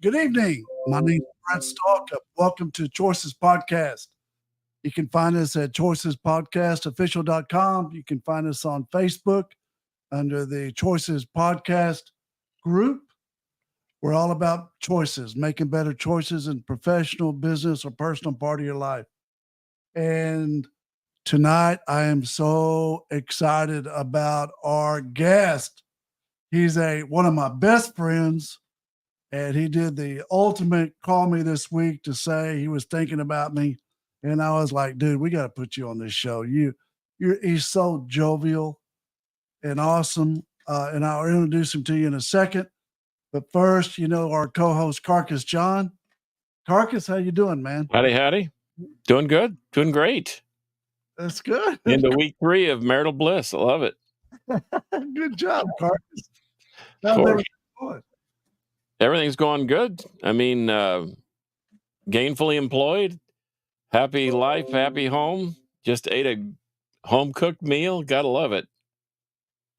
Good evening. My name is Brent Stalk. Welcome to Choices Podcast. You can find us at choicespodcastofficial.com. You can find us on Facebook under the Choices Podcast group. We're all about choices, making better choices in professional, business, or personal part of your life. And tonight, I am so excited about our guest. He's one of my best friends. And he did the ultimate call me this week to say he was thinking about me. And I was like, dude, we got to put you on this show. He's so jovial and awesome. And I'll introduce him to you in a second. But first, our co-host Carcass John. Carcass, how you doing, man? Howdy. Doing good. Doing great. That's good. Into week 3 of marital bliss. I love it. Good job, Carcass. Of course. Everything's going good. I mean, gainfully employed, happy life, happy home. Just ate a home-cooked meal. Gotta love it.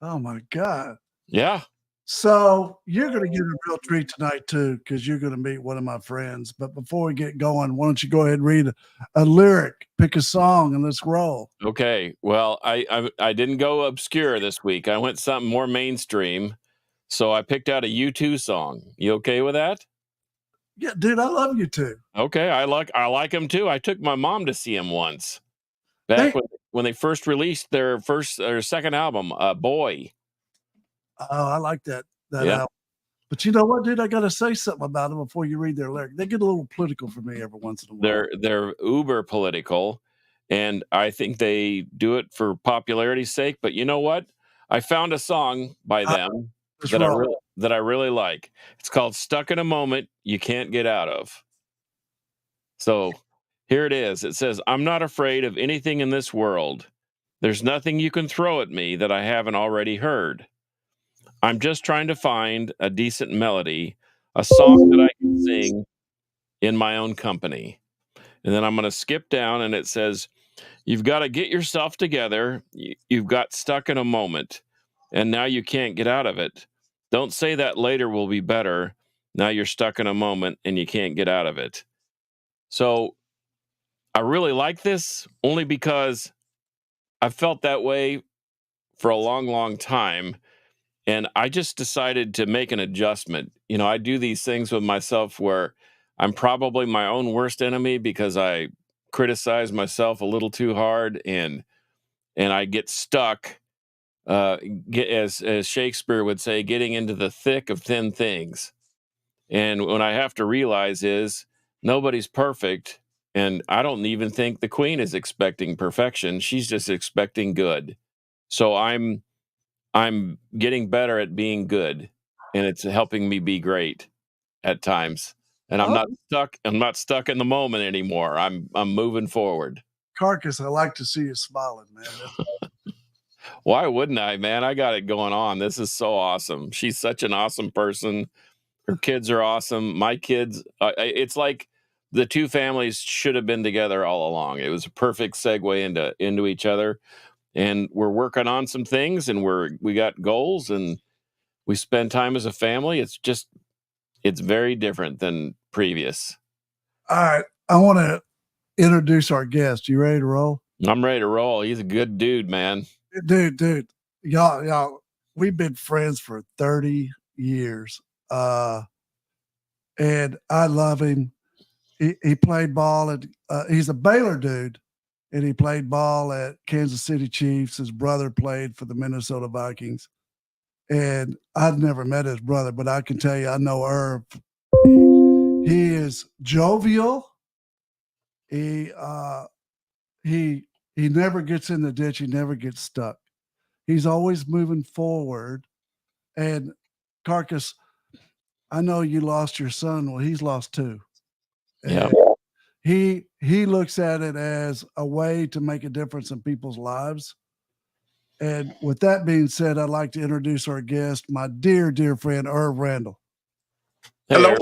Oh, my God. Yeah. So you're going to get a real treat tonight, too, because you're going to meet one of my friends. But before we get going, why don't you go ahead and read a lyric, pick a song, and let's roll. Okay. Well, I didn't go obscure this week. I went something more mainstream. So I picked out a U2 song. You okay with that? Yeah, dude, I love U2. Okay, I like them too. I took my mom to see them once, back when they first released their second album, Boy. Oh, I like that album. But you know what, dude? I got to say something about them before you read their lyric. They get a little political for me every once in a while. They're uber political, and I think they do it for popularity's sake. But you know what? I found a song by them that I really like. It's called "Stuck in a Moment You Can't Get Out of." So here it is. It says, "I'm not afraid of anything in this world. There's nothing you can throw at me that I haven't already heard. I'm just trying to find a decent melody, a song that I can sing in my own company." And then I'm going to skip down, and it says, "You've got to get yourself together. You've got stuck in a moment, and now you can't get out of it. Don't say that later will be better. Now you're stuck in a moment, and you can't get out of it." So I really like this only because I've felt that way for a long, long time. And I just decided to make an adjustment. I do these things with myself where I'm probably my own worst enemy because I criticize myself a little too hard, and I get stuck, as Shakespeare would say, getting into the thick of thin things. And what I have to realize is nobody's perfect. And I don't even think the Queen is expecting perfection. She's just expecting good. So I'm getting better at being good, and it's helping me be great at times. And I'm not stuck in the moment anymore. I'm moving forward. Carcass, I like to see you smiling, man. Why wouldn't I, man? I got it going on. This is so awesome. She's such an awesome person. Her kids are awesome. My kids, it's like the two families should have been together all along. It was a perfect segue into each other. And we're working on some things, and we got goals, and we spend time as a family. It's very different than previous. All right. I want to introduce our guest. You ready to roll? I'm ready to roll. He's a good dude, man. Dude. Y'all, we've been friends for 30 years. And I love him. He played ball at, he's a Baylor dude, and he played ball at Kansas City Chiefs. His brother played for the Minnesota Vikings. And I've never met his brother, but I can tell you, I know Irv. He is jovial. He never gets in the ditch. He never gets stuck. He's always moving forward. And Carcass, I know you lost your son. Well, he's lost 2. Yeah. He looks at it as a way to make a difference in people's lives. And with that being said, I'd like to introduce our guest, my dear, dear friend, Ervin Randle. Hey, hello. Irv.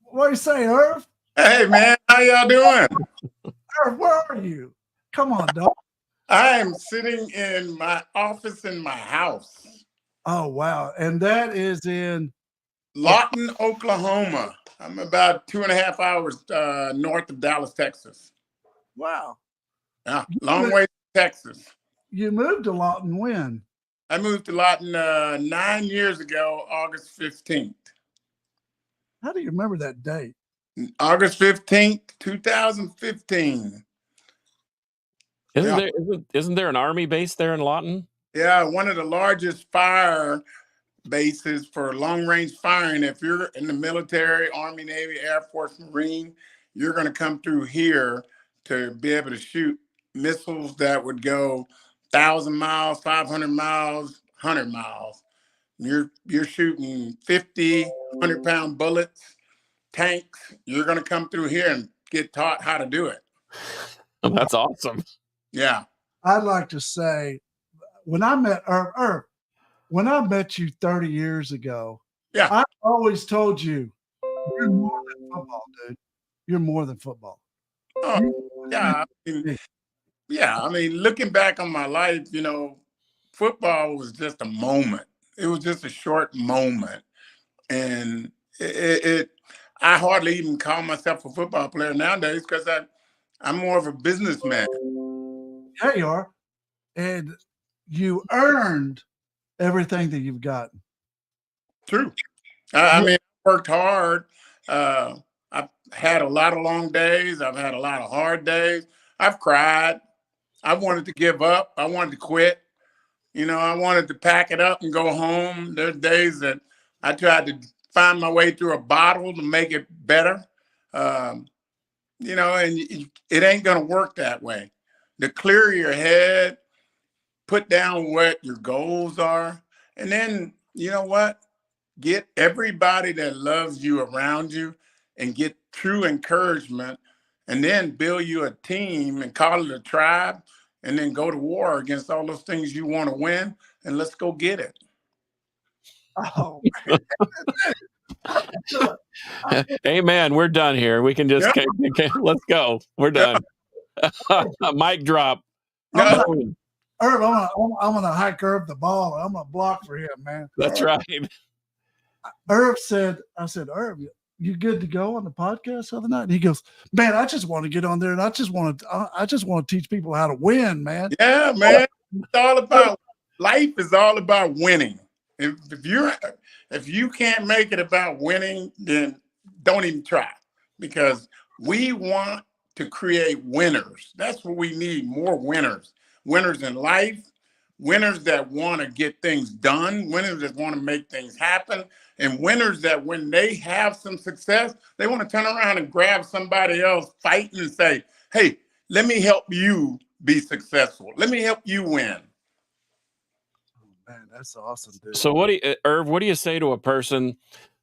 What do you say, Irv? Hey, man. How y'all doing? Irv, where are you? Come on, dog. I am sitting in my office in my house. Oh, wow. And that is in Lawton, Oklahoma. I'm about 2.5 hours north of Dallas, Texas. Wow. Yeah, long way to Texas. You moved to Lawton when? I moved to Lawton 9 years ago, August 15th. How do you remember that date? August 15th, 2015. Isn't there an army base there in Lawton? Yeah, one of the largest fire bases for long-range firing. If you're in the military, Army, Navy, Air Force, Marine, you're going to come through here to be able to shoot missiles that would go 1,000 miles, 500 miles, 100 miles. You're shooting 50, 100-pound bullets, tanks. You're going to come through here and get taught how to do it. Oh, that's awesome. Yeah. I'd like to say, when I met Irv, when I met you 30 years ago, Yeah. I always told you, you're more than football, dude. You're more than football. Oh, yeah. I mean, looking back on my life, football was just a moment. It was just a short moment. And I hardly even call myself a football player nowadays because I'm more of a businessman. Yeah, you are. And you earned everything that you've gotten. True. I mean, I worked hard. I've had a lot of long days. I've had a lot of hard days. I've cried. I wanted to give up. I wanted to quit. I wanted to pack it up and go home. There's days that I tried to find my way through a bottle to make it better. And it ain't going to work that way. The clearer your head, put down what your goals are, and then, you know what? Get everybody that loves you around you and get true encouragement, and then build you a team and call it a tribe, and then go to war against all those things you want to win, and let's go get it. Oh, Hey, man, we're done here. We can just let's go. We're done. Mic drop. Irv, I'm gonna hike Irv the ball. I'm gonna block for him, man. That's right. Irv said, Irv, you good to go on the podcast the other night? And he goes, man, I just want to get on there and I just want to teach people how to win, man. Yeah, man. It's all about life is all about winning. If you can't make it about winning, then don't even try, because we want to create winners. That's what we need, more winners. Winners in life, winners that want to get things done, winners that want to make things happen, and winners that when they have some success, they want to turn around and grab somebody else fighting and say, hey, let me help you be successful. Let me help you win. Man, that's awesome, dude. So Irv, what do you say to a person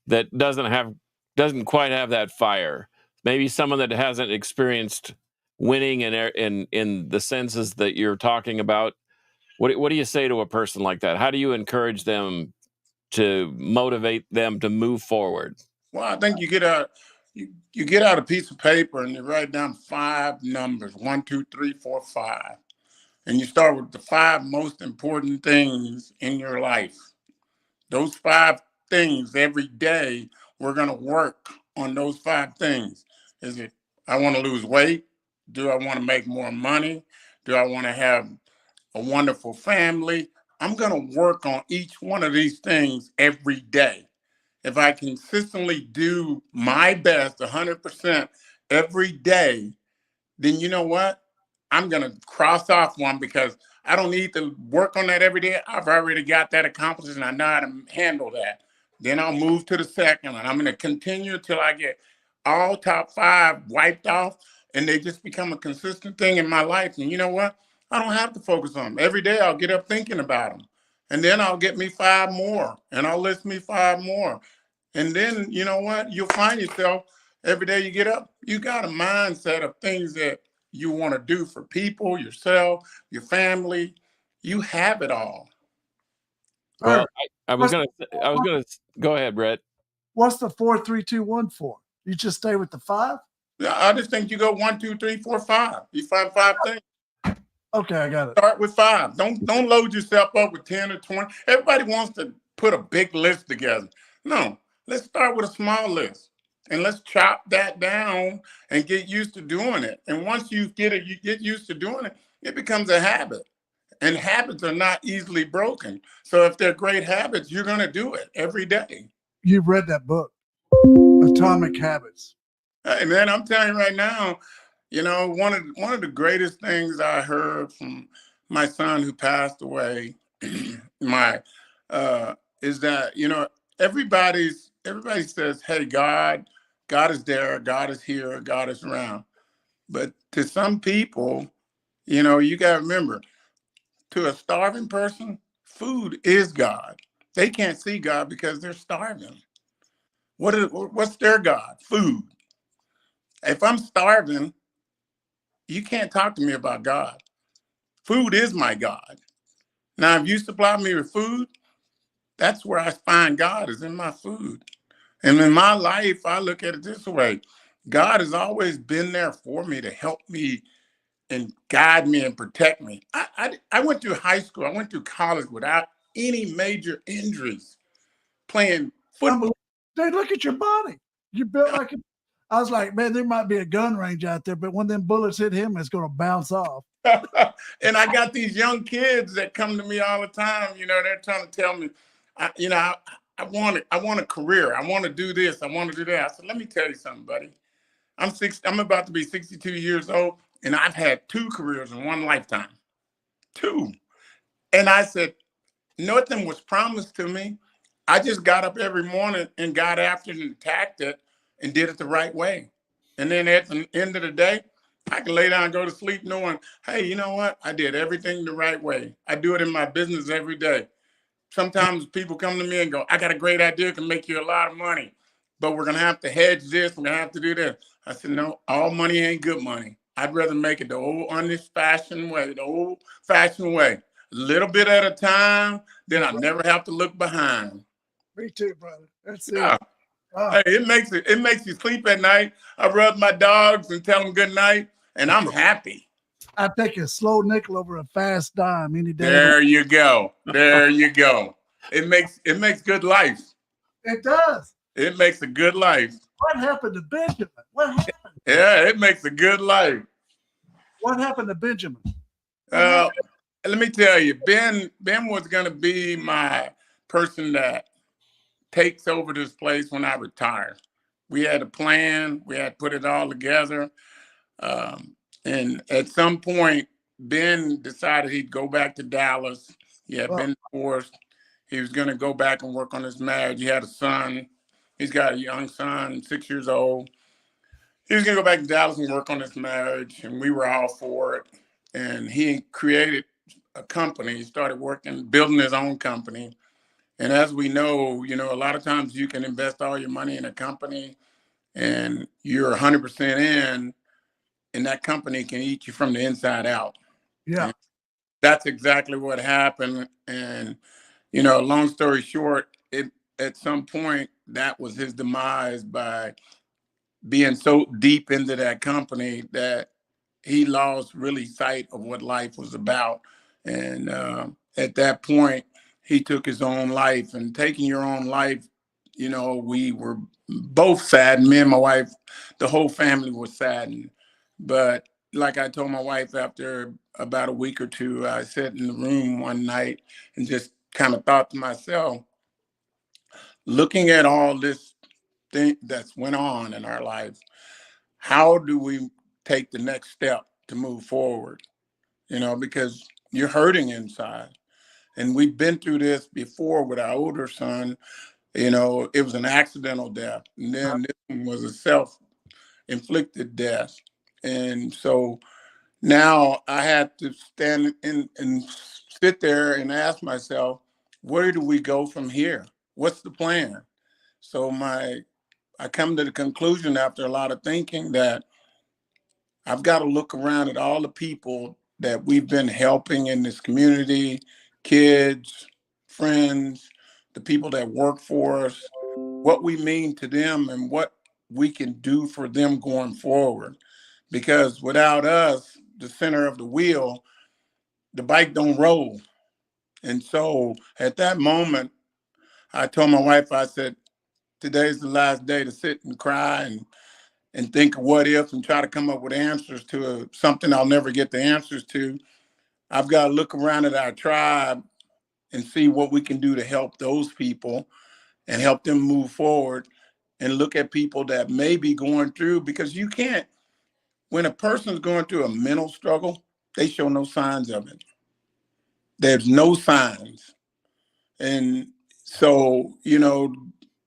that doesn't quite have that fire? Maybe someone that hasn't experienced winning in the senses that you're talking about. What do you say to a person like that? How do you encourage them to motivate them to move forward? Well, I think you get out a piece of paper and you write down 5 numbers, 1, 2, 3, 4, 5. And you start with the 5 most important things in your life. Those 5 things every day, we're going to work on those 5 things. Is it, I want to lose weight? Do I want to make more money? Do I want to have a wonderful family? I'm going to work on each one of these things every day. If I consistently do my best 100% every day, then you know what? I'm going to cross off one because I don't need to work on that every day. I've already got that accomplished and I know how to handle that. Then I'll move to the second one. I'm going to continue until I get all top 5 wiped off and they just become a consistent thing in my life. And you know what? I don't have to focus on them. Every day I'll get up thinking about them. And then I'll get me 5 more and I'll list me 5 more. And then, you know what? You'll find yourself every day you get up, you got a mindset of things that you want to do for people, yourself, your family. You have it all. Well, I was gonna go ahead, Brett. What's the 4, 3, 2, 1 for? You just stay with the 5? Yeah, I just think you go 1, 2, 3, 4, 5. You find 5 things. Okay, I got it. Start with 5. Don't load yourself up with 10 or 20. Everybody wants to put a big list together. No, Let's start with a small list and let's chop that down and get used to doing it. And once you get used to doing it, it becomes a habit. And habits are not easily broken. So if they're great habits, you're going to do it every day. You've read that book, Atomic Habits. And then I'm telling you right now, you know, one of the greatest things I heard from my son who passed away, my is that, you know, everybody says, hey, God is there, God is here, God is around. But to some people, you know, you got to remember, to a starving person, food is God. They can't see God because they're starving. What's their God? Food. If I'm starving, you can't talk to me about God. Food is my God. Now, if you supply me with food, that's where I find God, is in my food. And in my life, I look at it this way. God has always been there for me to help me and guide me and protect me. I went through high school, I went through college without any major injuries playing football. Dude, look at your body. You built like a, I was like, man, there might be a gun range out there, but when them bullets hit him, it's going to bounce off. And I got these young kids that come to me all the time. You know, they're trying to tell me, I want a career. I want to do this. I want to do that. I said, let me tell you something, buddy. I'm about to be 62 years old, and I've had 2 careers in one lifetime. 2. And I said, nothing was promised to me. I just got up every morning and got after it and attacked it and did it the right way. And then at the end of the day, I can lay down and go to sleep knowing, hey, you know what? I did everything the right way. I do it in my business every day. Sometimes people come to me and go, I got a great idea, can make you a lot of money, but we're going to have to hedge this. We're going to have to do this. I said, no, all money ain't good money. I'd rather make it the old fashioned way, a little bit at a time, then I'll never have to look behind. Me too, brother. That's it. Yeah. Hey, it makes you sleep at night. I rub my dogs and tell them good night, and I'm happy. I take a slow nickel over a fast dime any day. There you go. There you go. It makes good life. It does. It makes a good life. What happened to Benjamin? What happened? Yeah, it makes a good life. What happened to Benjamin? Let me tell you, Ben was going to be my person that takes over this place when I retire. We had a plan. We had put it all together. And at some point, Ben decided he'd go back to Dallas. He had been divorced. He was going to go back and work on his marriage. He had a son. He's got a young son, 6 years old. He was going to go back to Dallas and work on his marriage, and we were all for it. And he created a company. He started building his own company. And as we know, you know, a lot of times you can invest all your money in a company and you're 100% in, and that company can eat you from the inside out. Yeah. And that's exactly what happened. And, you know, long story short, at some point, that was his demise by being so deep into that company that he lost really sight of what life was about. And at that point, he took his own life. And taking your own life, you know, we were both saddened. Me and my wife, the whole family was saddened. But like I told my wife after about a week or two, I sat in the room one night and just kind of thought to myself, looking at all this thing that's went on in our lives, how do we take the next step to move forward? You know, because you're hurting inside. And we've been through this before with our older son. You know, it was an accidental death. And then this one was a self-inflicted death. And so now I had to stand in and sit there and ask myself, where do we go from here? What's the plan? So I come to the conclusion after a lot of thinking that I've got to look around at all the people that we've been helping in this community, kids, friends, the people that work for us, what we mean to them and what we can do for them going forward. Because without us, the center of the wheel, the bike don't roll. And so at that moment, I told my wife, I said, today's the last day to sit and cry and think of what if and try to come up with answers to something I'll never get the answers to. I've got to look around at our tribe and see what we can do to help those people and help them move forward, and look at people that may be going through, because you can't, when a person's going through a mental struggle, they show no signs of it. There's no signs. And so, you know,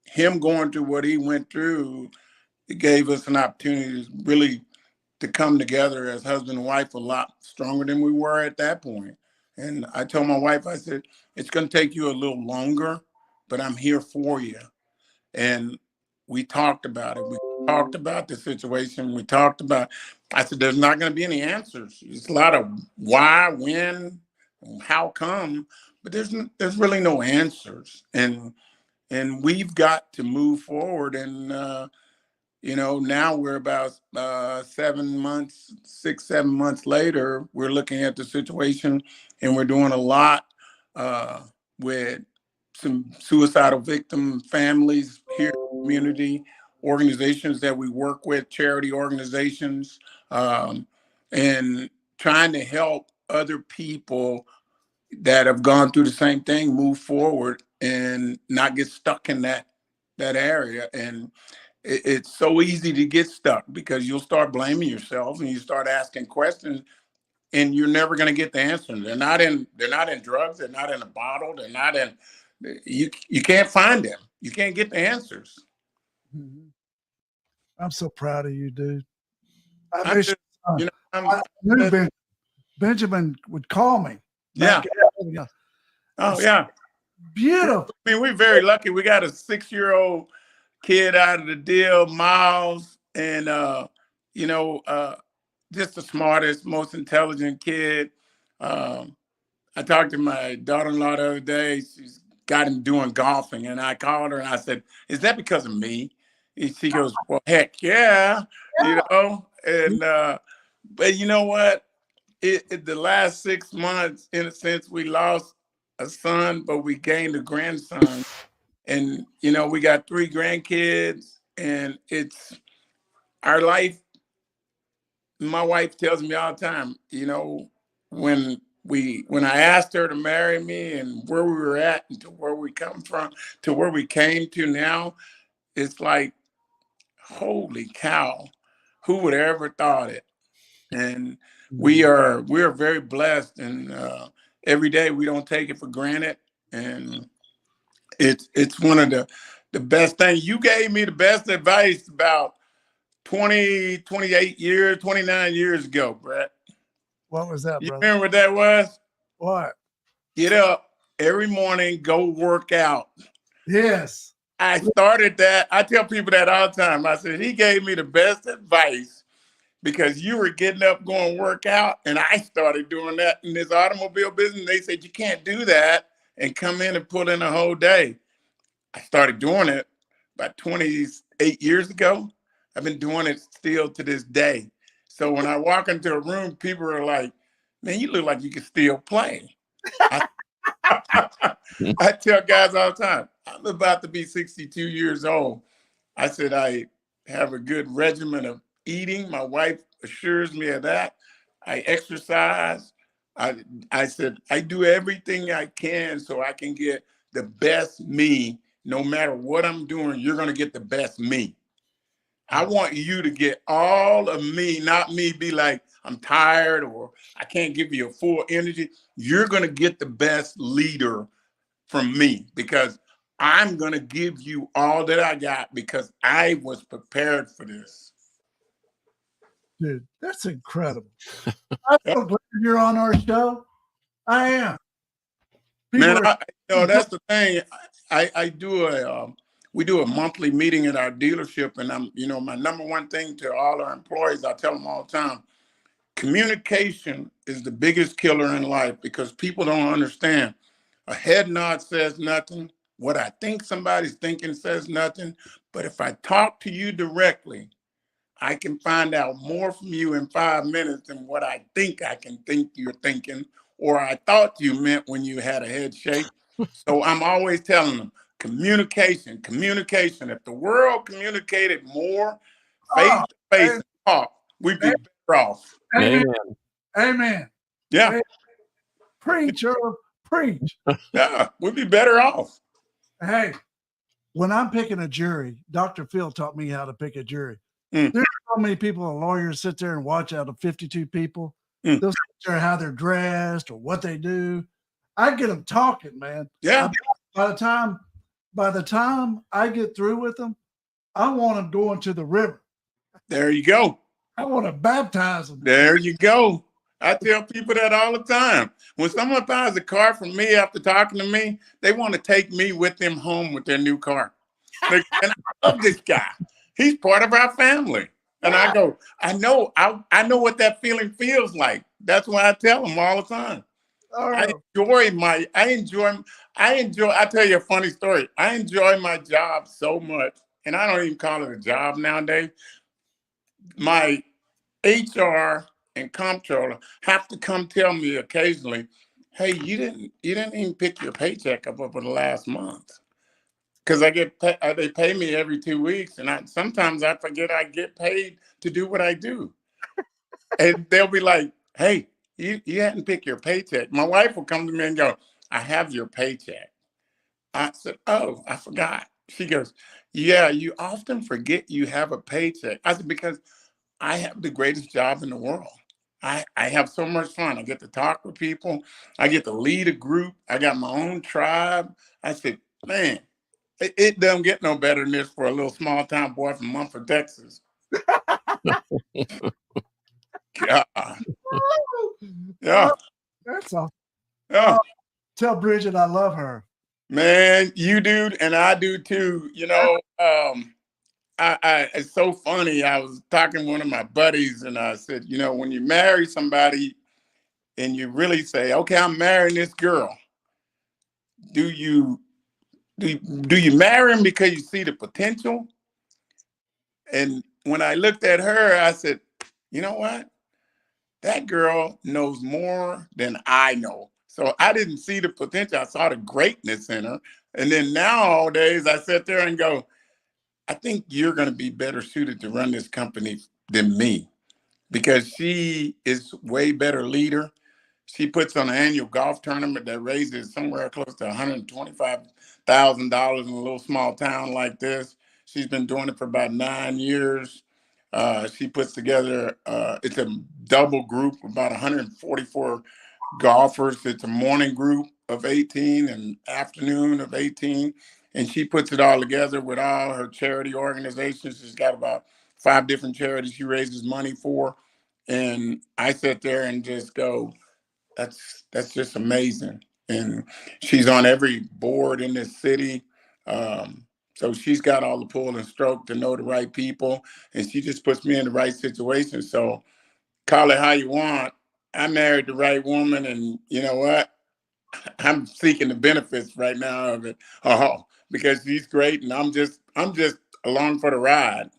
him going through what he went through, it gave us an opportunity to really to come together as husband and wife a lot stronger than we were at that point. And I told my wife, I said, it's going to take you a little longer, but I'm here for you. And we talked about it. We talked about the situation. We talked about, I said, there's not going to be any answers. It's a lot of why, when, how come, but there's really no answers. And we've got to move forward. And, you know, now we're about 7 months, 6, 7 months later, we're looking at the situation, and we're doing a lot with some suicidal victim families here in the community, organizations that we work with, charity organizations, and trying to help other people that have gone through the same thing move forward and not get stuck in that area. And it's so easy to get stuck because you'll start blaming yourself and you start asking questions, and you're never going to get the answer. They're not in drugs. They're not in a bottle. They're not in, you can't find them. You can't get the answers. I'm so proud of you, dude. I knew Benjamin would call me. Yeah. Oh, yeah. Beautiful. I mean, we're very lucky. We got a 6-year-old kid out of the deal, Miles, and just the smartest, most intelligent kid. I talked to my daughter-in-law the other day. She's got him doing golfing, and I called her and I said, "Is that because of me?" And she goes, "Well, heck yeah, you know." And but you know what? The last 6 months, in a sense, we lost a son, but we gained a grandson. And, you know, we got 3 grandkids, and it's our life. My wife tells me all the time, you know, when I asked her to marry me and where we were at and to where we come from, to where we came to now, it's like, holy cow, who would have ever thought it? And we are very blessed, and every day we don't take it for granted. And it's one of the best things. You gave me the best advice about 20, 28 years, 29 years ago, Brett. What was that, You brother? remember what that was? What? Get up every morning, go work out. Yes. I started that. I tell people that all the time. I said, he gave me the best advice because you were getting up, going work out, and I started doing that in this automobile business. They said, you can't do that and come in and put in a whole day. I started doing it about 28 years ago. I've been doing it still to this day. So when I walk into a room, people are like, man, you look like you can still play. I tell guys all the time, I'm about to be 62 years old. I said, I have a good regimen of eating. My wife assures me of that. I exercise. I said, I do everything I can so I can get the best me. No matter what I'm doing, you're going to get the best me. I want you to get all of me, not me be like, I'm tired or I can't give you a full energy. You're going to get the best leader from me because I'm going to give you all that I got because I was prepared for this. Dude, that's incredible. I'm so glad you're on our show. I am. Man, that's the thing. I do we do a monthly meeting at our dealership, and my number one thing to all our employees, I tell them all the time, communication is the biggest killer in life because people don't understand. A head nod says nothing. What I think somebody's thinking says nothing. But if I talk to you directly, I can find out more from you in 5 minutes than what I think you're thinking, or I thought you meant when you had a head shake. So I'm always telling them, Communication. If the world communicated more face to face and talk, we'd be better off. Amen. Amen. Yeah. Amen. Preach, Earl. Preach. Yeah, we'd be better off. Hey, when I'm picking a jury, Dr. Phil taught me how to pick a jury. Mm. There's so many people, lawyers sit there and watch out of 52 people. Mm. They'll sit there how they're dressed or what they do. I get them talking, man. Yeah. By the time I get through with them, I want them going to the river. There you go. I want to baptize them. There you go. I tell people that all the time. When someone buys a car from me after talking to me, they want to take me with them home with their new car. And I love this guy. He's part of our family. And I go, I know what that feeling feels like. That's why I tell them all the time. I tell you a funny story. I enjoy my job so much, and I don't even call it a job nowadays. My HR and comptroller have to come tell me occasionally, hey, you didn't even pick your paycheck up over the last month. Because they pay me every 2 weeks, and sometimes I forget I get paid to do what I do. And they'll be like, hey, you hadn't picked your paycheck. My wife will come to me and go, I have your paycheck. I said, oh, I forgot. She goes, yeah, you often forget you have a paycheck. I said, because I have the greatest job in the world. I have so much fun. I get to talk with people. I get to lead a group. I got my own tribe. I said, man, it doesn't get no better than this for a little small town boy from Mumford, Texas. God. Yeah. That's all. Yeah. Tell Bridget I love her. Man, you do, and I do too. You know, it's so funny. I was talking to one of my buddies, and I said, you know, when you marry somebody and you really say, okay, I'm marrying this girl, do you marry him because you see the potential? And when I looked at her, I said, you know what? That girl knows more than I know. So I didn't see the potential. I saw the greatness in her. And then nowadays I sit there and go, I think you're going to be better suited to run this company than me, because she is way better leader. She puts on an annual golf tournament that raises somewhere close to $125,000 in a little small town like this. She's been doing it for about 9 years. She puts together, it's a double group, about 144 golfers. It's a morning group of 18 and afternoon of 18. And she puts it all together with all her charity organizations. She's got about 5 different charities she raises money for. And I sit there and just go, that's just amazing. And she's on every board in this city. So she's got all the pull and stroke to know the right people. And she just puts me in the right situation. So call it how you want. I married the right woman, and you know what? I'm seeking the benefits right now of it. Oh, because she's great, and I'm just along for the ride.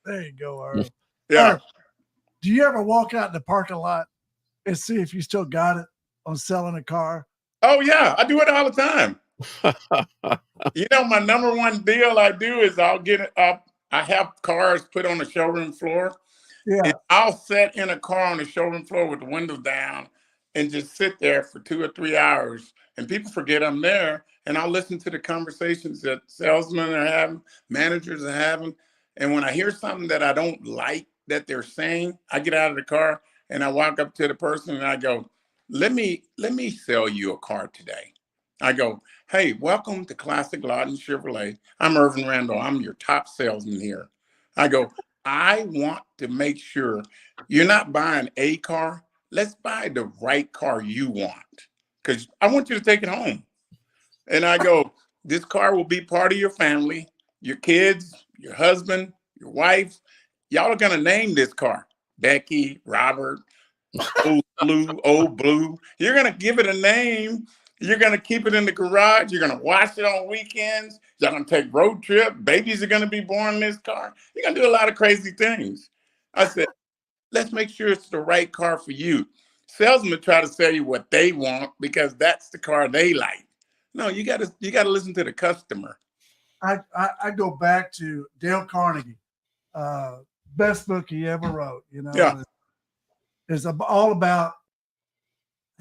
There you go, Earl. Yeah. Earl, do you ever walk out in the parking lot and see if you still got it on selling a car? Oh yeah, I do it all the time. You know, my number one deal I do is I'll get it up. I have cars put on the showroom floor. Yeah. And I'll sit in a car on the showroom floor with the windows down and just sit there for 2 or 3 hours. And people forget I'm there. And I'll listen to the conversations that salesmen are having, managers are having. And when I hear something that I don't like that they're saying, I get out of the car and I walk up to the person and I go, let me sell you a car today. I go, hey, welcome to Classic Lawton Chevrolet. I'm Ervin Randle. I'm your top salesman here. I go, I want to make sure you're not buying a car. Let's buy the right car you want, because I want you to take it home. And I go, this car will be part of your family, your kids, your husband, your wife. Y'all are going to name this car Becky, Robert, Old Blue. You're going to give it a name. You're going to keep it in the garage. You're going to wash it on weekends. You're going to take road trip. Babies are going to be born in this car. You're going to do a lot of crazy things. I said, let's make sure it's the right car for you. Salesmen try to sell you what they want because that's the car they like. No, you got to listen to the customer. I go back to Dale Carnegie, best book he ever wrote. You know, Yeah. it's all about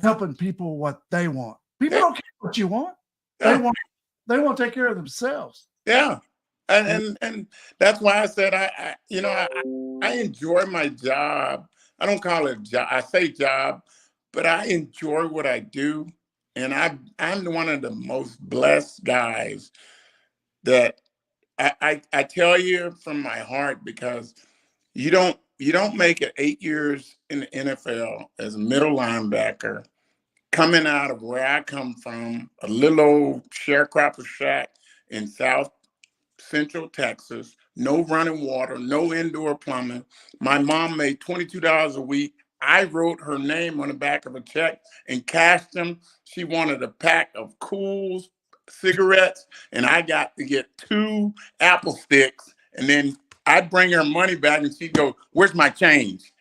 helping people what they want. People don't care what you want. Yeah. They want to take care of themselves. Yeah. And that's why I said I enjoy my job. I don't call it a job. I say job, but I enjoy what I do. And I'm one of the most blessed guys that I tell you from my heart, because you don't make it 8 years in the NFL as a middle linebacker, coming out of where I come from, a little old sharecropper shack in South Central Texas, no running water, no indoor plumbing. My mom made $22 a week. I wrote her name on the back of a check and cashed them. She wanted a pack of Cools cigarettes, and I got to get 2 apple sticks. And then I'd bring her money back, and she'd go, "Where's my change?"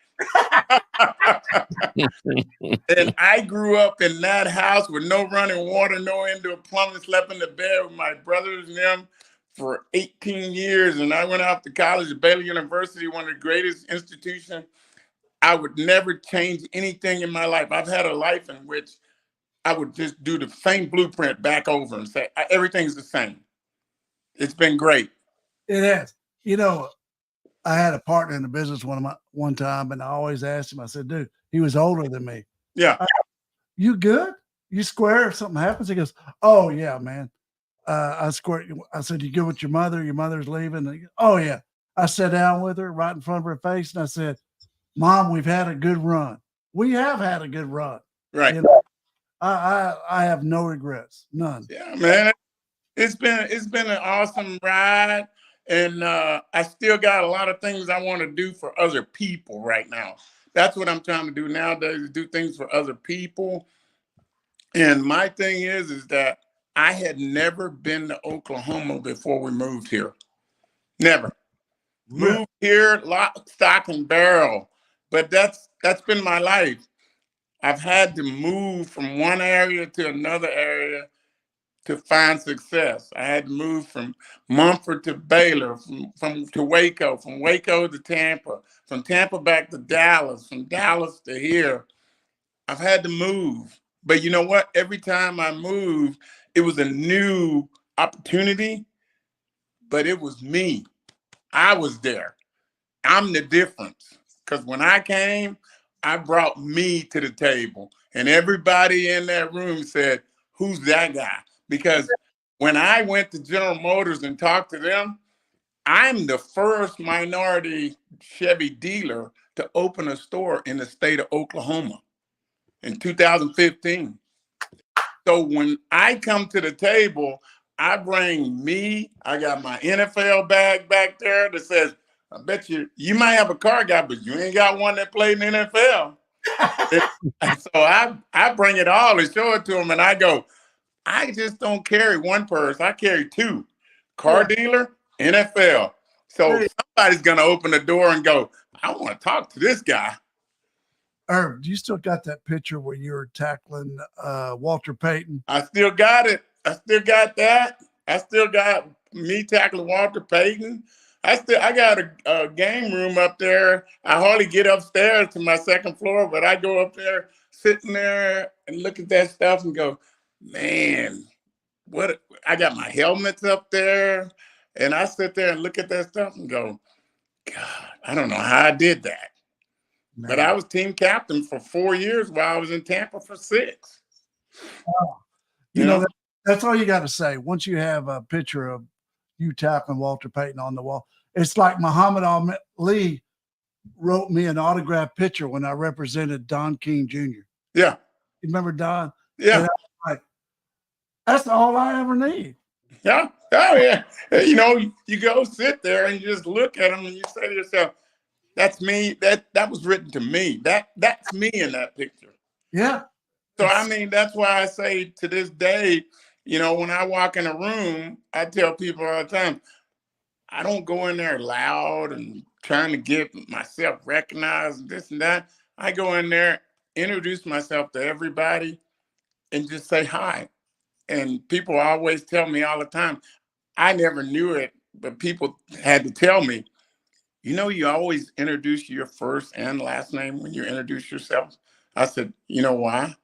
And I grew up in that house with no running water, no indoor plumbing, slept in the bed with my brothers and them for 18 years. And I went off to college at Baylor University, one of the greatest institutions. I would never change anything in my life. I've had a life in which I would just do the same blueprint back over and say, everything's the same. It's been great. It has. You know, I had a partner in the business one time, and I always asked him, I said, dude, he was older than me. Yeah. You good? You square if something happens? He goes, oh, yeah, man. I square. I said, you good with your mother? Your mother's leaving? Goes, oh, yeah. I sat down with her right in front of her face, and I said, Mom, we've had a good run. We have had a good run. Right. You know, I have no regrets. None. Yeah, man. It's been an awesome ride. And I still got a lot of things I want to do for other people right now. That's what I'm trying to do nowadays, do things for other people. And my thing is that I had never been to Oklahoma before we moved here. Never. Really? Moved here, lock, stock, and barrel. But that's been my life. I've had to move from one area to another area to find success. I had to move from Mumford to Baylor, from to Waco, from Waco to Tampa, from Tampa back to Dallas, from Dallas to here. I've had to move. But you know what? Every time I moved, it was a new opportunity, but it was me. I was there. I'm the difference. Because when I came, I brought me to the table. And everybody in that room said, who's that guy? Because when I went to General Motors and talked to them, I'm the first minority Chevy dealer to open a store in the state of Oklahoma in 2015. So when I come to the table, I bring me. I got my NFL bag back there that says, I bet you might have a car guy, but you ain't got one that played in the NFL. So I bring it all and show it to them, and I go, I just don't carry one purse. I carry 2. Car dealer, NFL. So somebody's going to open the door and go, I want to talk to this guy. Ervin, do you still got that picture where you were tackling Walter Payton? I still got it. I still got that. I still got me tackling Walter Payton. I got a game room up there. I hardly get upstairs to my second floor, but I go up there, sitting there and look at that stuff and go, man, what? I got my helmets up there, and I sit there and look at that stuff and go, God, I don't know how I did that. Man. But I was team captain for 4 years while I was in Tampa for 6. You know that's all you got to say. Once you have a picture of you tackling Walter Payton on the wall, it's like Muhammad Ali wrote me an autographed picture when I represented Don King Jr. Yeah. You remember Don? Yeah. Like, that's all I ever need. Yeah. Oh, yeah. You know, you go sit there and you just look at them and you say to yourself, that's me. That was written to me. That's me in that picture. Yeah. So, I mean, that's why I say to this day, you know, when I walk in a room, I tell people all the time, I don't go in there loud and trying to get myself recognized and this and that. I go in there, introduce myself to everybody, and just say hi. And people always tell me all the time, I never knew it, but people had to tell me, you always introduce your first and last name when you introduce yourself. I said, you know why?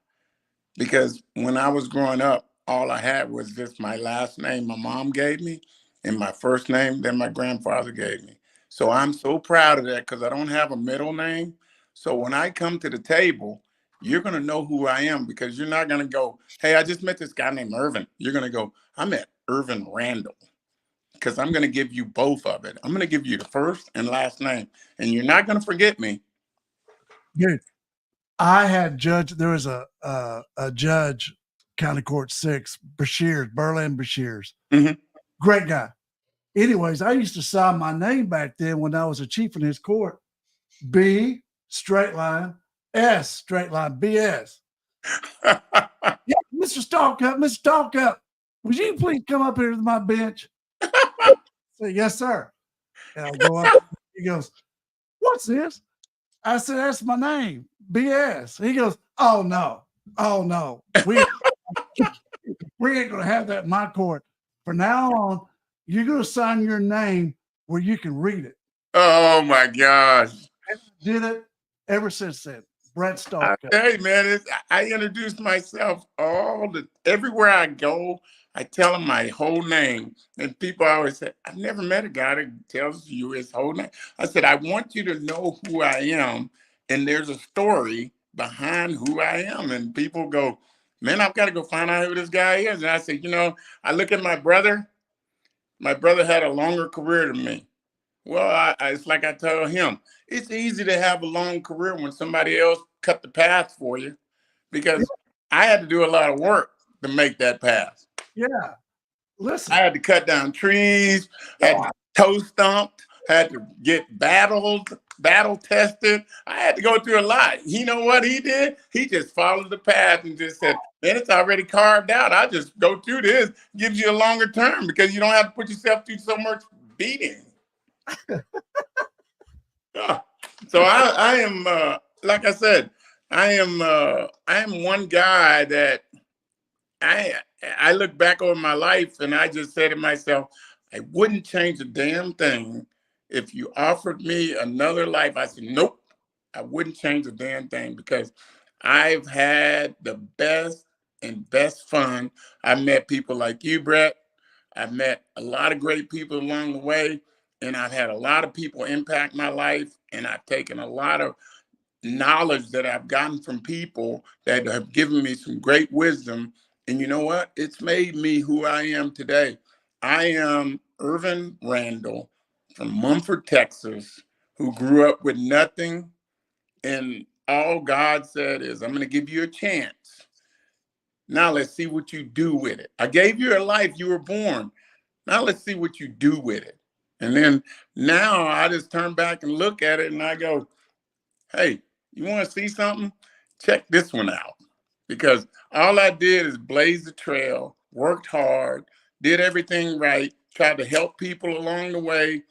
Because when I was growing up, all I had was just my last name my mom gave me and my first name that my grandfather gave me. So I'm so proud of that because I don't have a middle name. So when I come to the table, you're going to know who I am because you're not going to go, hey, I just met this guy named Ervin. You're going to go, I met Ervin Randle because I'm going to give you both of it. I'm going to give you the first and last name, and you're not going to forget me. Dude, I had there was a judge, County Court 6, Berlin Bashirs. Mm-hmm. Great guy. Anyways, I used to sign my name back then when I was a chief in his court. B, straight line, S, straight line, BS. Yeah, Mr. Stalkup, would you please come up here to my bench? Say, yes, sir. And I go up. He goes, what's this? I said, that's my name, BS. He goes, oh no. We ain't gonna have that in my court. From now on, you're gonna sign your name where you can read it. Oh my gosh. And I did it ever since then. Brett Stalk. Hey man, I introduce myself everywhere I go. I tell them my whole name, and people always say, "I've never met a guy that tells you his whole name." I said, "I want you to know who I am, and there's a story behind who I am." And people go, "Man, I've got to go find out who this guy is." And I said, I look at my brother. My brother had a longer career than me. Well, it's like I tell him, it's easy to have a long career when somebody else cut the path for you, because I had to do a lot of work to make that path. Yeah. Listen. I had to cut down trees, had to toe stumped, had to get battle tested. I had to go through a lot. You know what he did? He just followed the path and just said, man, it's already carved out. I just go through this, gives you a longer term because you don't have to put yourself through so much beating. So I am, like I said, I am one guy that I look back over my life and I just say to myself, I wouldn't change a damn thing. If you offered me another life, I said, nope, I wouldn't change a damn thing because I've had the best fun. I met people like you, Brett. I've met a lot of great people along the way, and I've had a lot of people impact my life, and I've taken a lot of knowledge that I've gotten from people that have given me some great wisdom. And you know what? It's made me who I am today. I am Ervin Randle from Mumford, Texas, who grew up with nothing. And all God said is, I'm going to give you a chance. Now let's see what you do with it. I gave you a life. You were born. Now let's see what you do with it. And then now I just turn back and look at it and I go, hey, you want to see something? Check this one out. Because all I did is blaze the trail, worked hard, did everything right, tried to help people along the way.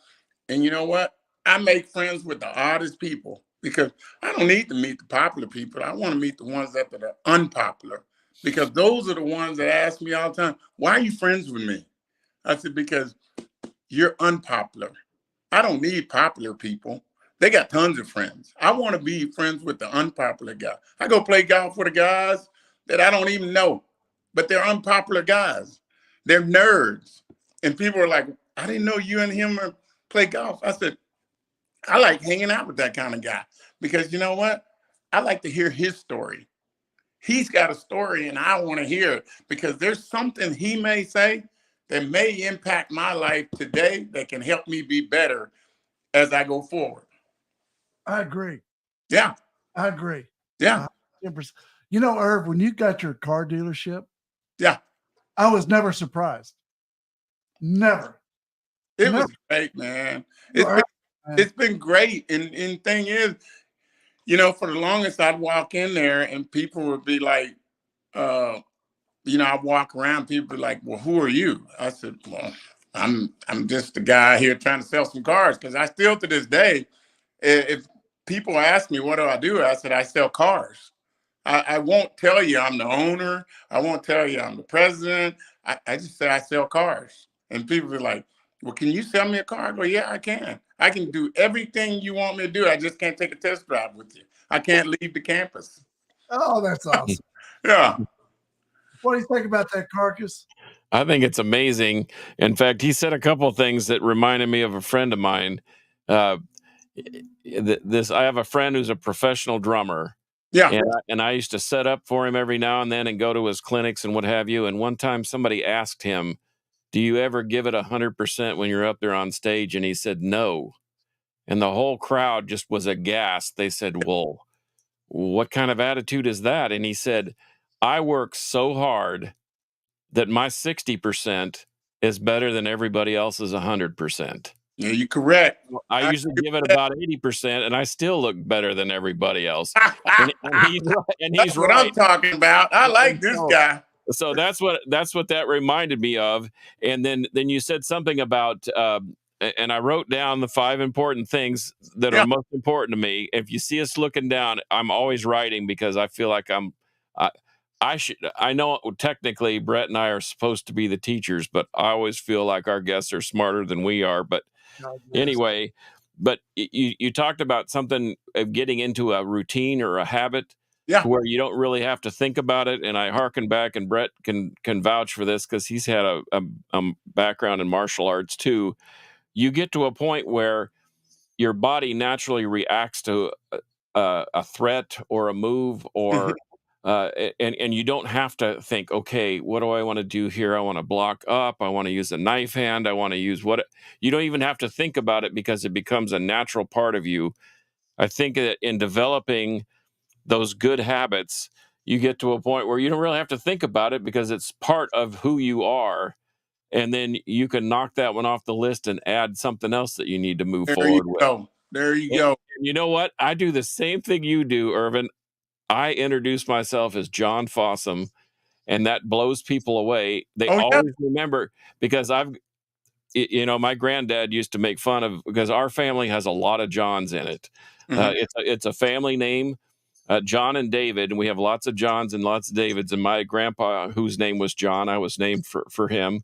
And you know what? I make friends with the oddest people because I don't need to meet the popular people. I want to meet the ones that are unpopular, because those are the ones that ask me all the time, why are you friends with me? I said, because you're unpopular. I don't need popular people. They got tons of friends. I want to be friends with the unpopular guy. I go play golf with the guys that I don't even know, but they're unpopular guys. They're nerds. And people are like, I didn't know you and him play golf. I said, I like hanging out with that kind of guy because you know what? I like to hear his story. He's got a story and I want to hear it because there's something he may say that may impact my life today that can help me be better as I go forward. I agree. Yeah. I agree. Yeah. 100%. You know, Irv, when you got your car dealership, yeah, I was never surprised. Never. It was great, man. It's been great. And thing is, you know, for the longest I'd walk in there and people would be like, you know, I walk around, people be like, well, who are you? I said, well, I'm just the guy here trying to sell some cars. Because I still to this day, if people ask me, what do? I said, I sell cars. I won't tell you I'm the owner. I won't tell you I'm the president. I just say I sell cars. And people be like, well, can you sell me a car? I go, yeah, I can. I can do everything you want me to do. I just can't take a test drive with you. I can't leave the campus. Oh, that's awesome. Yeah. What do you think about that, Carcass? I think it's amazing. In fact, he said a couple of things that reminded me of a friend of mine. Uh, I have a friend who's a professional drummer. Yeah. And I used to set up for him every now and then and go to his clinics and what have you. And one time somebody asked him, do you ever give it 100% when you're up there on stage? And he said, no. And the whole crowd just was aghast. They said, well, what kind of attitude is that? And he said, I work so hard that my 60% is better than everybody else's 100%. Yeah, you're correct. I usually give it about 80%, and I still look better than everybody else. And he's That's what right. I'm talking about. I like this guy. So that's what that reminded me of. And then you said something about, and I wrote down the 5 important things that are most important to me. If you see us looking down, I'm always writing because I feel like I know technically Brett and I are supposed to be the teachers, but I always feel like our guests are smarter than we are. But anyway, but you talked about something of getting into a routine or a habit where you don't really have to think about it. And I hearken back, and Brett can vouch for this because he's had a background in martial arts too. You get to a point where your body naturally reacts to a threat or a move or and you don't have to think, okay, what do I want to do here? I want to block up. I want to use a knife hand. I want to use you don't even have to think about it because it becomes a natural part of you. I think that in developing those good habits, you get to a point where you don't really have to think about it because it's part of who you are. And then you can knock that one off the list and add something else that you need to move forward with. There you go. And you know what? I do the same thing you do, Ervin. I introduce myself as John Fossum, and that blows people away. They always remember because my granddad used to make fun of, because our family has a lot of Johns in it. It's a family name, John and David, and we have lots of Johns and lots of Davids. And my grandpa, whose name was John, I was named for him.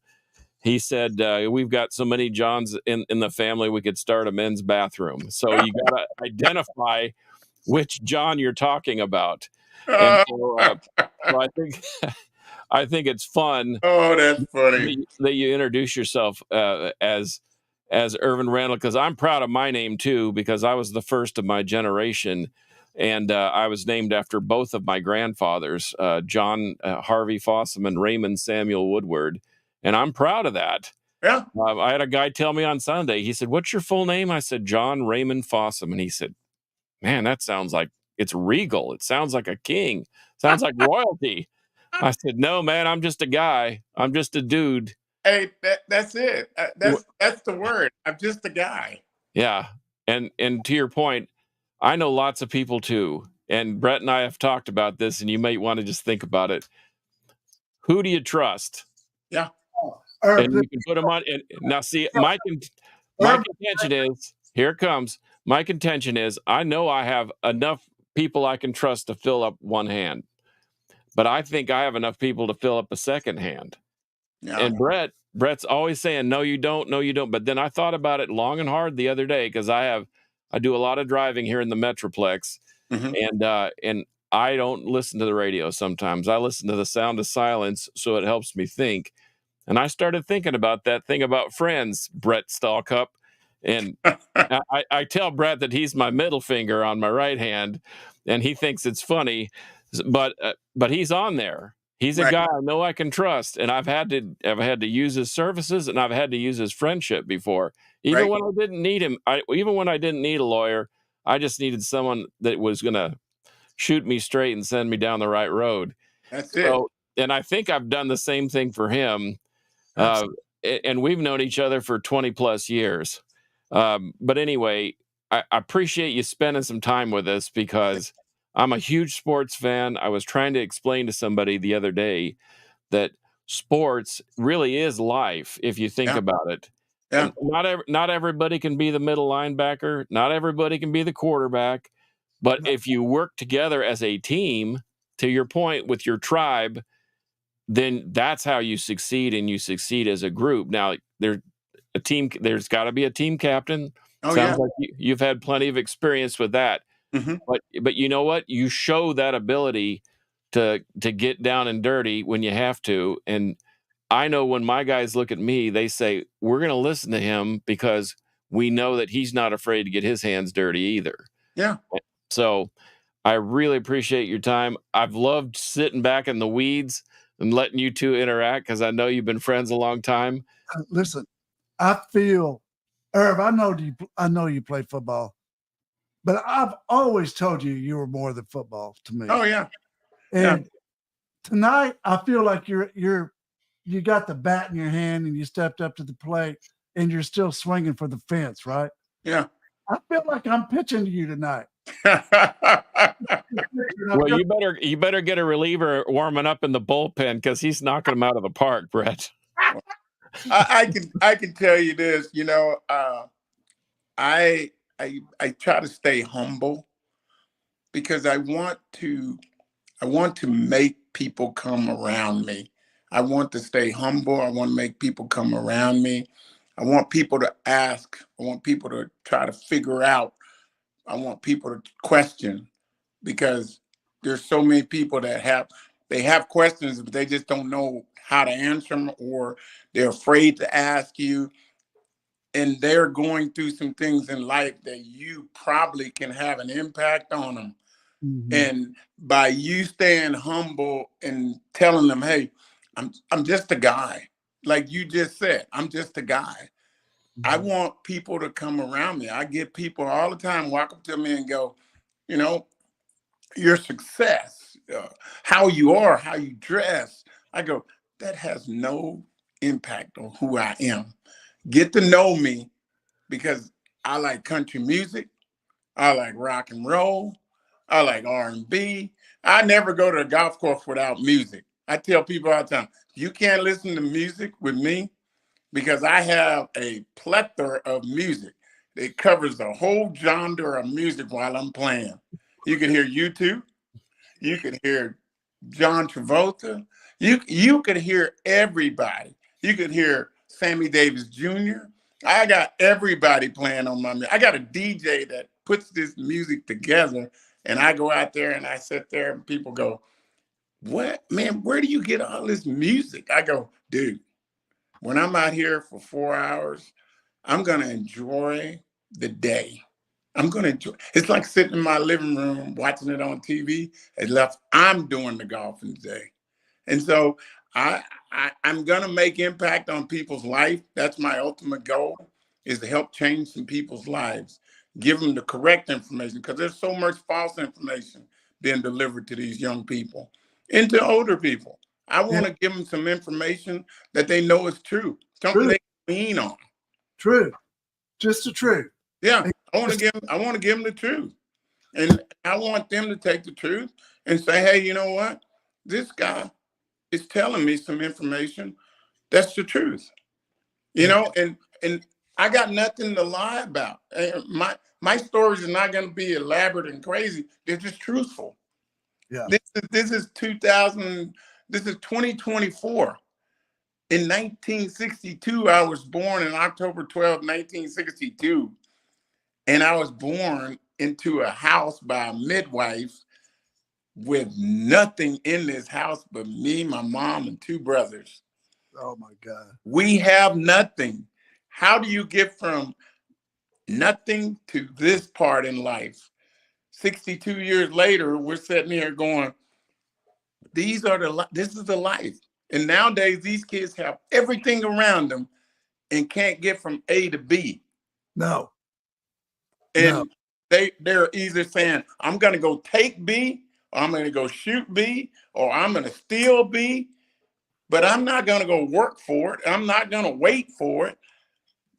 He said, we've got so many Johns in the family, we could start a men's bathroom. So you got to identify which John you're talking about. And so I think it's fun. Oh, that's funny that you introduce yourself as Ervin Randle, because I'm proud of my name too, because I was the first of my generation, and I was named after both of my grandfathers, John Harvey Fossum and Raymond Samuel Woodward, and I'm proud of that. Yeah. I had a guy tell me on Sunday. He said, "What's your full name?" I said, "John Raymond Fossum," and he said, "Man, that sounds like it's regal. It sounds like a king. Sounds like royalty." I said, "No, man, I'm just a guy. I'm just a dude." Hey, that's it. That's the word. I'm just a guy. Yeah. And to your point, I know lots of people too. And Brett and I have talked about this, and you might want to just think about it. Who do you trust? Yeah. And you can put them on. And now, see, my contention is, here it comes. My contention is, I know I have enough people I can trust to fill up one hand, but I think I have enough people to fill up a second hand. Yeah. And Brett's always saying, no, you don't, no, you don't. But then I thought about it long and hard the other day, because I do a lot of driving here in the Metroplex, and I don't listen to the radio sometimes. I listen to the sound of silence, so it helps me think. And I started thinking about that thing about Friends, Brett Stallcup. And I tell Brett that he's my middle finger on my right hand, and he thinks it's funny, but he's on there. He's a guy I know I can trust, and I've had to use his services, and I've had to use his friendship before. Even when I didn't need him, even when I didn't need a lawyer, I just needed someone that was going to shoot me straight and send me down the right road. That's it. And I think I've done the same thing for him. And we've known each other for 20 plus years. But anyway, I appreciate you spending some time with us, because I'm a huge sports fan. I was trying to explain to somebody the other day that sports really is life, if you think about it. Yeah. Not everybody can be the middle linebacker. Not everybody can be the quarterback. But if you work together as a team, to your point with your tribe, then that's how you succeed, and you succeed as a group. Now, there's got to be a team captain. Oh, yeah. Sounds like you've had plenty of experience with that. Mhm. But you know what? You show that ability to get down and dirty when you have to. And I know when my guys look at me, they say, we're going to listen to him because we know that he's not afraid to get his hands dirty either. Yeah. So I really appreciate your time. I've loved sitting back in the weeds and letting you two interact because I know you've been friends a long time. Listen, I feel, Irv, I know you play football, but I've always told you you were more than football to me. Oh, yeah. And tonight, I feel like you got the bat in your hand and you stepped up to the plate and you're still swinging for the fence, right? Yeah. I feel like I'm pitching to you tonight. Well, you better get a reliever warming up in the bullpen because he's knocking him out of the park, Brett. I can tell you this, I try to stay humble because I want to make people come around me. I want to stay humble. I want to make people come around me. I want people to ask. I want people to try to figure out. I want people to question, because there's so many people that have questions, but they just don't know how to answer them, or they're afraid to ask you. And they're going through some things in life that you probably can have an impact on them. Mm-hmm. And by you staying humble and telling them, hey, I'm just a guy. Like you just said, I'm just a guy. Mm-hmm. I want people to come around me. I get people all the time walk up to me and go, your success, how you are, how you dress. I go, that has no impact on who I am. Get to know me, because I like country music. I like rock and roll. I like R&B. I never go to a golf course without music. I tell people all the time, you can't listen to music with me, because I have a plethora of music. It covers the whole genre of music while I'm playing. You can hear U2. You can hear John Travolta. You could hear everybody. You could hear Sammy Davis Jr. I got everybody playing on my music. I got a DJ that puts this music together, and I go out there and I sit there and people go, what, man, where do you get all this music? I go, dude, when I'm out here for 4 hours, I'm going to enjoy the day. I'm going to enjoy. It's like sitting in my living room, watching it on TV. I'm doing the golfing today. And so I'm going to make impact on people's life. That's my ultimate goal, is to help change some people's lives, give them the correct information, because there's so much false information being delivered to these young people and to older people. I want to give them some information that they know is true, something they can lean on. True. Just the truth. Yeah. I want to give them the truth. And I want them to take the truth and say, hey, you know what? This guy is telling me some information that's the truth. And I got nothing to lie about. My stories are not going to be elaborate and crazy. They're just truthful. Yeah. This is 2024. In 1962, I was born in October 12, 1962. And I was born into a house by a midwife with nothing in this house but me, my mom, and 2 brothers. Oh, my God. We have nothing. How do you get from nothing to this part in life? 62 years later, we're sitting here going, this is the life. And nowadays, these kids have everything around them and can't get from A to B. No. And they're either saying, I'm going to go take B, or I'm going to go shoot B, or I'm going to steal B, but I'm not going to go work for it. I'm not going to wait for it.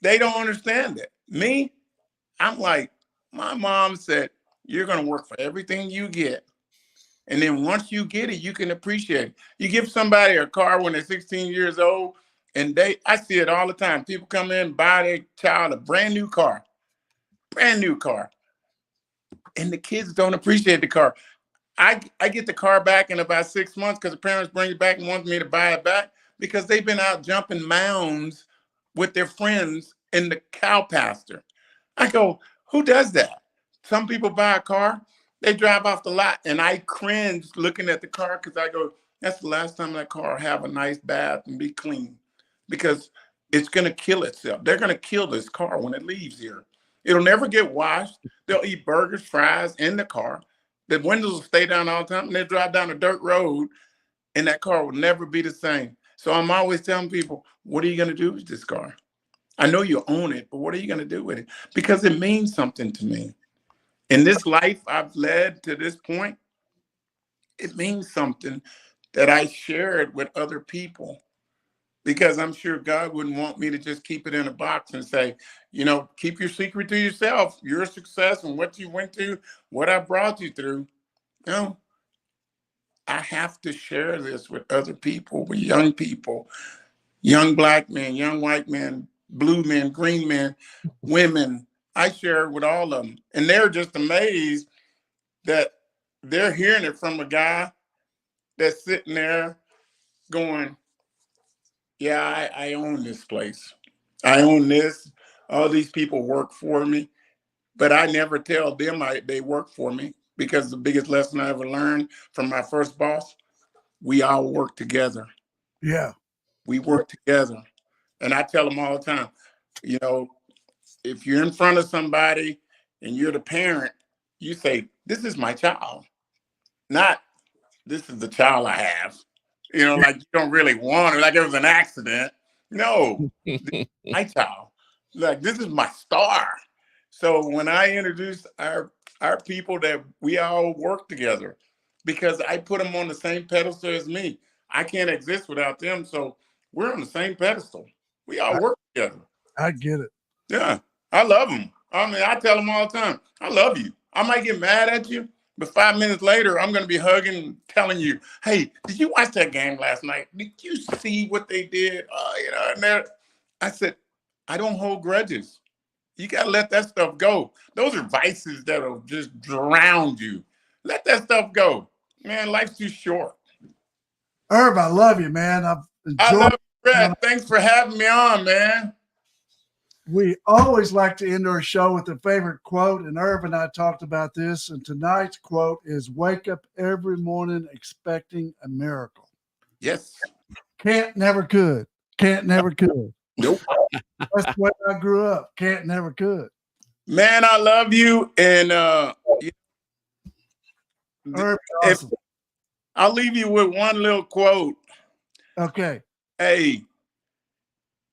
They don't understand it. Me, I'm like, my mom said, you're going to work for everything you get. And then once you get it, you can appreciate it. You give somebody a car when they're 16 years old, and I see it all the time. People come in, buy their child a brand new car. And the kids don't appreciate the car. I get the car back in about 6 months because the parents bring it back and want me to buy it back because they've been out jumping mounds with their friends in the cow pasture. I go, who does that? Some people buy a car, they drive off the lot, and I cringe looking at the car because I go, that's the last time that car have a nice bath and be clean because it's going to kill itself. They're going to kill this car when it leaves here. It'll never get washed. They'll eat burgers, fries in the car. The windows will stay down all the time, and they drive down a dirt road, and that car will never be the same. So I'm always telling people, what are you going to do with this car? I know you own it, but what are you going to do with it? Because it means something to me. In this life I've led to this point, it means something that I share it with other people because I'm sure God wouldn't want me to just keep it in a box and say, you know, keep your secret to yourself, your success and what you went through, what I brought you through. No, I have to share this with other people, with young people, young Black men, young white men, blue men, green men, women. I share it with all of them. And they're just amazed that they're hearing it from a guy that's sitting there going, yeah, I own this place. I own this. All these people work for me. But I never tell them they work for me because the biggest lesson I ever learned from my first boss, we all work together. Yeah. We work together. And I tell them all the time, you know, if you're in front of somebody and you're the parent, you say, this is my child, not this is the child I have. You know, like you don't really want it, like it was an accident. No, this is my child. Like this is my star. So when I introduce our people that we all work together, because I put them on the same pedestal as me. I can't exist without them. So we're on the same pedestal. We all work together. I get it. Yeah, I love them. I mean, I tell them all the time, I love you. I might get mad at you, but 5 minutes later, I'm going to be hugging and telling you, hey, did you watch that game last night? Did you see what they did? You know, and I said, I don't hold grudges. You got to let that stuff go. Those are vices that'll just drown you. Let that stuff go. Man, life's too short. Irv, I love you, man. I've enjoyed. I love you, Brett. Thanks for having me on, man. We always like to end our show with a favorite quote, and Irv and I talked about this, and tonight's quote is, wake up every morning expecting a miracle. Yes. Can't, never could. Can't, never could. Nope. That's the way I grew up. Can't, never could. Man, I love you, and Irv, awesome. I'll leave you with one little quote. Okay. Hey,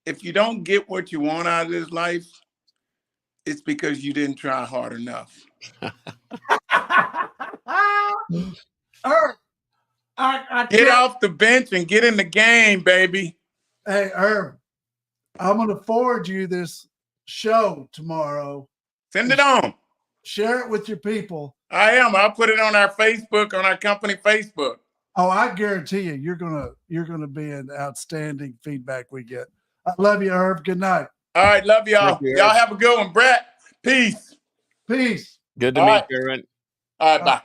if you don't get what you want out of this life, it's because you didn't try hard enough. Irv, get off the bench and get in the game, baby. Hey, Irv, I'm going to forward you this show tomorrow. Send it on. Share it with your people. I am. I'll put it on our Facebook, on our company Facebook. Oh, I guarantee you, you're gonna be an outstanding feedback we get. I love you, Irv. Good night. All right, love y'all. Y'all have a good one, Brett. Peace. Peace. Good to meet you, Ervin. All right, bye.